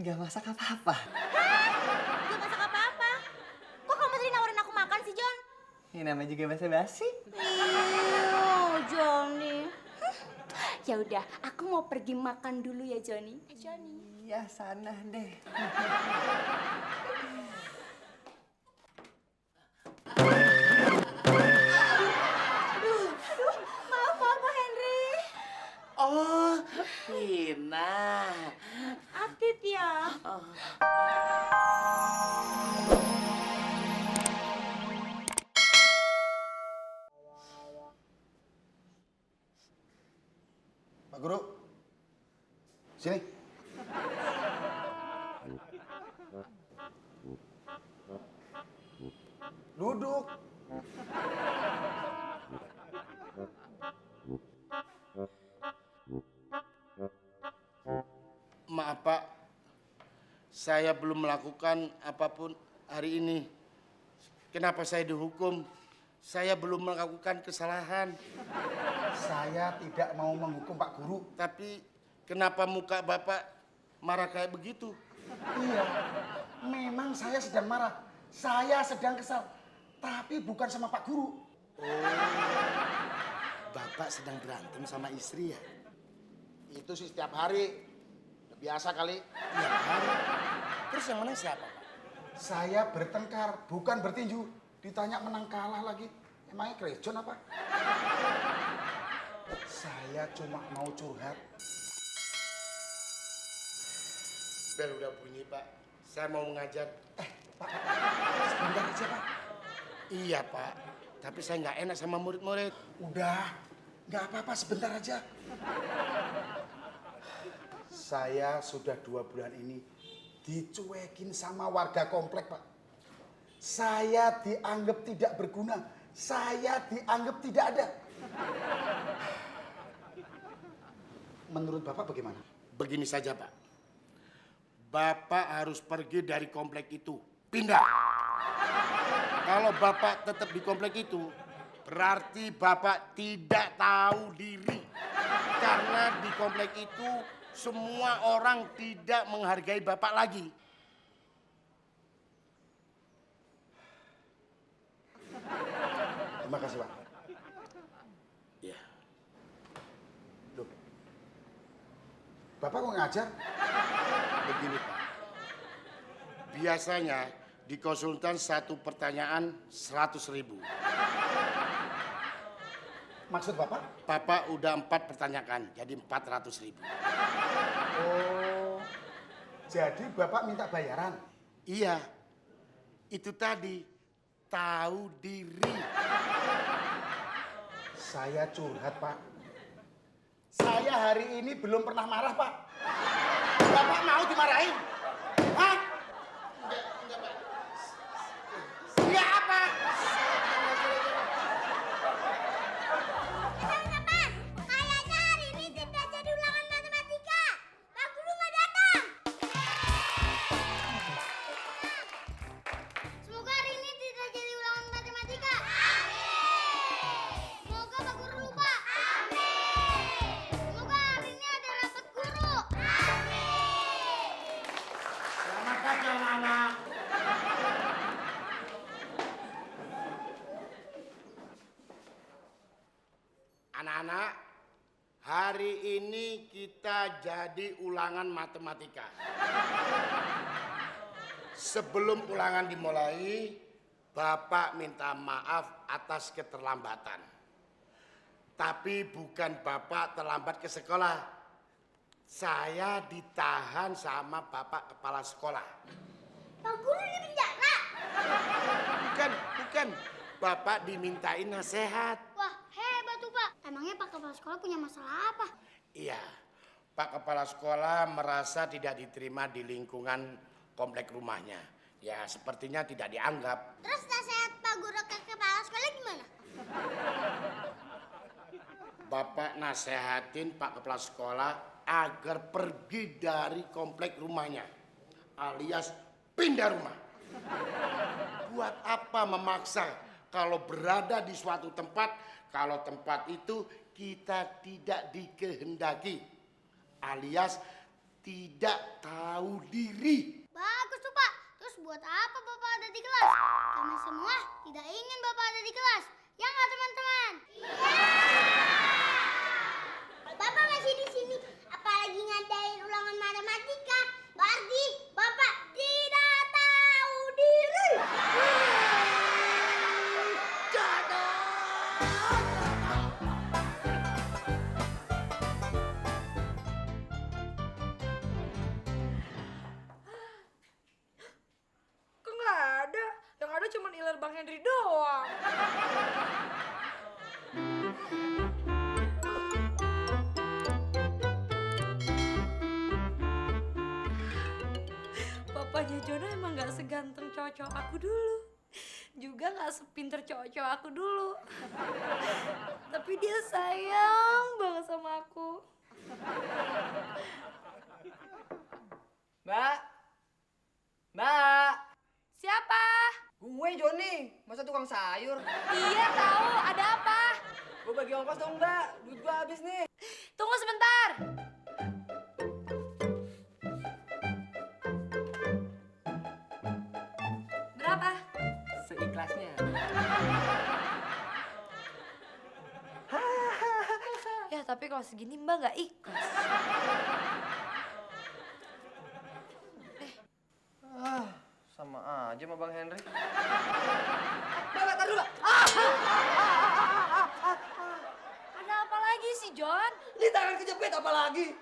nggak masak apa-apa. Gak masak apa-apa. Kok kamu tadi nawarin aku makan sih, John? Ini namanya juga basa-basi. Johnny. Ya udah, aku mau pergi makan dulu ya, Johnny. Johnny. Iya, sana deh. Maaf, Pak Henry. Oh, Tina. Atit ya. Pak Guru, sini. Duduk. Maaf Pak, saya belum melakukan apapun hari ini. Kenapa saya dihukum? Saya belum melakukan kesalahan. Saya tidak mau menghukum Pak Guru. Tapi kenapa muka Bapak marah kayak begitu? Iya, memang saya sedang marah. Saya sedang kesal. Tapi bukan sama Pak Guru. Bapak sedang berantem sama istri ya? Itu sih setiap hari. Udah biasa kali. Tiap hari. Terus yang menang siapa Pak? Saya bertengkar, bukan bertinju. Ditanya menang kalah lagi. Emangnya krejon apa? Saya cuma mau curhat. Bel udah bunyi Pak. Saya mau mengajar. Pak, sebentar aja Pak. Iya Pak. Tapi saya nggak enak sama murid-murid. Udah, nggak apa-apa sebentar aja. Saya sudah 2 bulan ini dicuekin sama warga komplek Pak. Saya dianggap tidak berguna. Saya dianggap tidak ada. Menurut Bapak bagaimana? Begini saja Pak. Bapak harus pergi dari komplek itu. Pindah. Kalau Bapak tetap di komplek itu, berarti Bapak tidak tahu diri. Karena di komplek itu semua orang tidak menghargai Bapak lagi. Terima kasih Pak. Ya. Loh, Bapak kok ngajar? Begini Pak. Biasanya di konsultan satu pertanyaan 100.000. Maksud Bapak? Bapak udah 4 pertanyaan, jadi 400.000. Oh, jadi Bapak minta bayaran? Iya, itu tadi, tahu diri. Saya curhat Pak. Saya hari ini belum pernah marah Pak. Bapak mau dimarahin? Hah? Enggak Pak. Ya apa? Kayaknya hari ini tidak jadi ulangan matematika. Pak Guru nggak datang. Semoga hari ini tidak jadi ulangan matematika. Amin. Semoga Pak Guru lupa. Amin. Semoga hari ini ada rapat guru. Amin. Selamat pagi anak-anak. Anak-anak, hari ini kita jadi ulangan matematika. Sebelum ulangan dimulai, Bapak minta maaf atas keterlambatan. Tapi bukan Bapak terlambat ke sekolah. Saya ditahan sama Bapak kepala sekolah. Pak Guru di penjara. Bukan. Bapak dimintain nasihat. Wah, hebat tuh Pak. Emangnya Pak Kepala Sekolah punya masalah apa? Iya, Pak Kepala Sekolah merasa tidak diterima di lingkungan komplek rumahnya. Ya, sepertinya tidak dianggap. Terus nasihat Pak Guru ke Kepala Sekolah gimana? Bapak nasehatin Pak Kepala Sekolah agar pergi dari komplek rumahnya, alias pindah rumah. Buat apa memaksa kalau berada di suatu tempat, kalau tempat itu kita tidak dikehendaki, alias tidak tahu diri. Bagus tuh Pak. Terus buat apa Bapak ada di kelas? Kami semua tidak ingin Bapak ada di kelas. Ya nggak teman-teman? Bapak masih di sini, apalagi ngadain ulangan matematika. Berarti Bapak tidak tahu diri. Kok nggak ada? Yang ada cuma iler Bang Henry doang. Papanya Jono emang nggak seganteng cowok-cowok aku dulu. Juga nggak sepinter cowok-cowok aku dulu. Tapi dia sayang banget sama aku. Mbak. Mbak. Siapa? Gue Joni, masa tukang sayur? Iya tahu, ada apa? Gue bagi ongkos dong Mbak, duit gue habis nih. Tunggu sebentar. Berapa? Seikhlasnya. Ya tapi kalau segini Mbak nggak ikhlas. Sama aja sama Bang Henry. Mbak, tar dulu. Ada apa lagi sih John? Ini tangan kejepit apa lagi?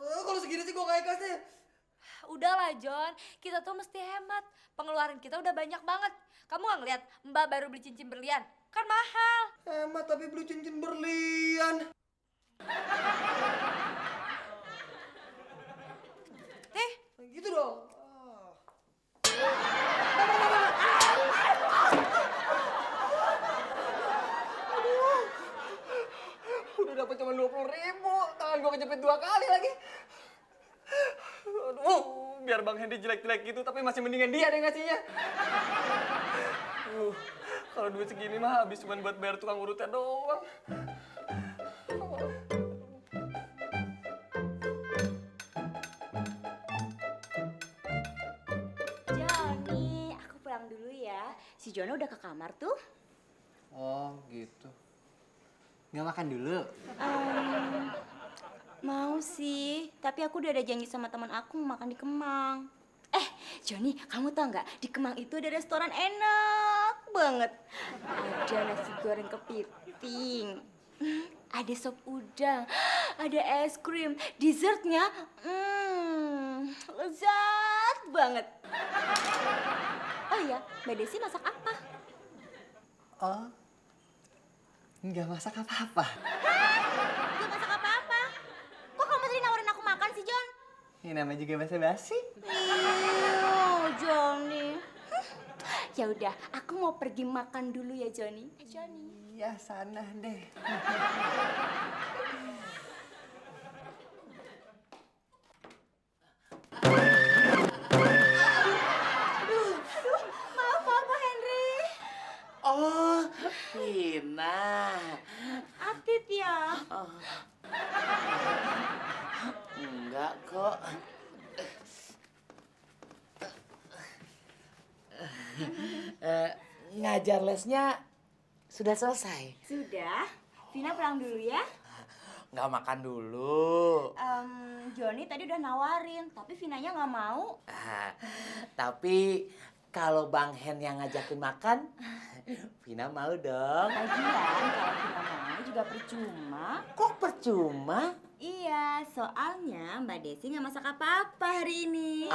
Kalau segini sih gue gak ikhlas deh. Udahlah John, kita tuh mesti hemat. Pengeluaran kita udah banyak banget. Kamu nggak ngeliat Mbak baru beli cincin berlian? Kan mahal. Hemat tapi beli cincin berlian. Nih, Gitu dong. Udah dapat cuma 20.000, tangan gua kejepit 2 kali lagi. Aduh, biar Bang Hendy jelek-jelek gitu, tapi masih mendingan dia deh ngasihnya. Kalau duit segini mah habis cuma buat bayar tukang urutnya doang. Joni, aku pulang dulu ya. Si Jono udah ke kamar tuh. Oh, gitu. Nggak makan dulu? Mau sih, tapi aku udah ada janji sama teman aku mau makan di Kemang. Joni, kamu tau nggak? Di Kemang itu ada restoran enak banget. Ada nasi goreng kepiting, ada sop udang, ada es krim, dessertnya, lezat banget. Oh iya, Mbak Desi masak apa? Oh, nggak masak apa-apa. Gak masak apa-apa. Kok kamu tadi nawarin aku makan sih, John? Ini namanya juga basa-basi. Johnny. Ya udah, aku mau pergi makan dulu ya, Johnny. Johnny. Iya, sana deh. Maaf, Pak Henry. Oh, Vina. Apip ya. Enggak kok. Ngajar lesnya sudah selesai. Sudah. Vina pulang dulu ya. Nggak makan dulu. Johnny tadi udah nawarin, tapi Vinanya nggak mau. Tapi kalau Bang Hen yang ngajakin makan, Vina mau dong. Lagian kalau Vina mau juga percuma. Kok percuma? Iya, soalnya Mbak Desi nggak masak apa-apa hari ini.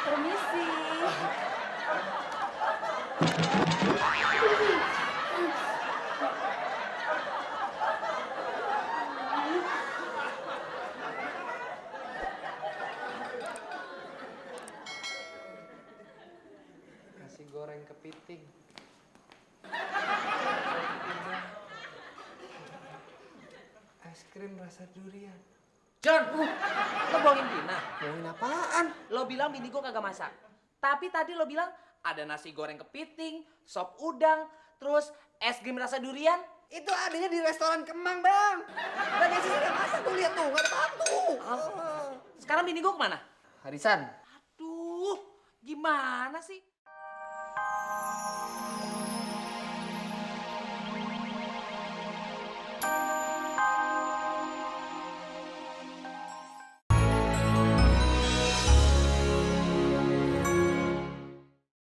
Permisi. Nasi goreng kepiting. Es krim rasa durian. John, lo bohongin Vina. Ngomongin apaan? Lo bilang bini gue kagak masak. Tapi tadi lo bilang ada nasi goreng kepiting, sop udang, terus es krim rasa durian. Itu adanya di restoran Kemang, Bang. Bang Desi nggak masak tuh, lihat tuh, nggak ada batu. Sekarang bini gue kemana? Harisan. Aduh, gimana sih?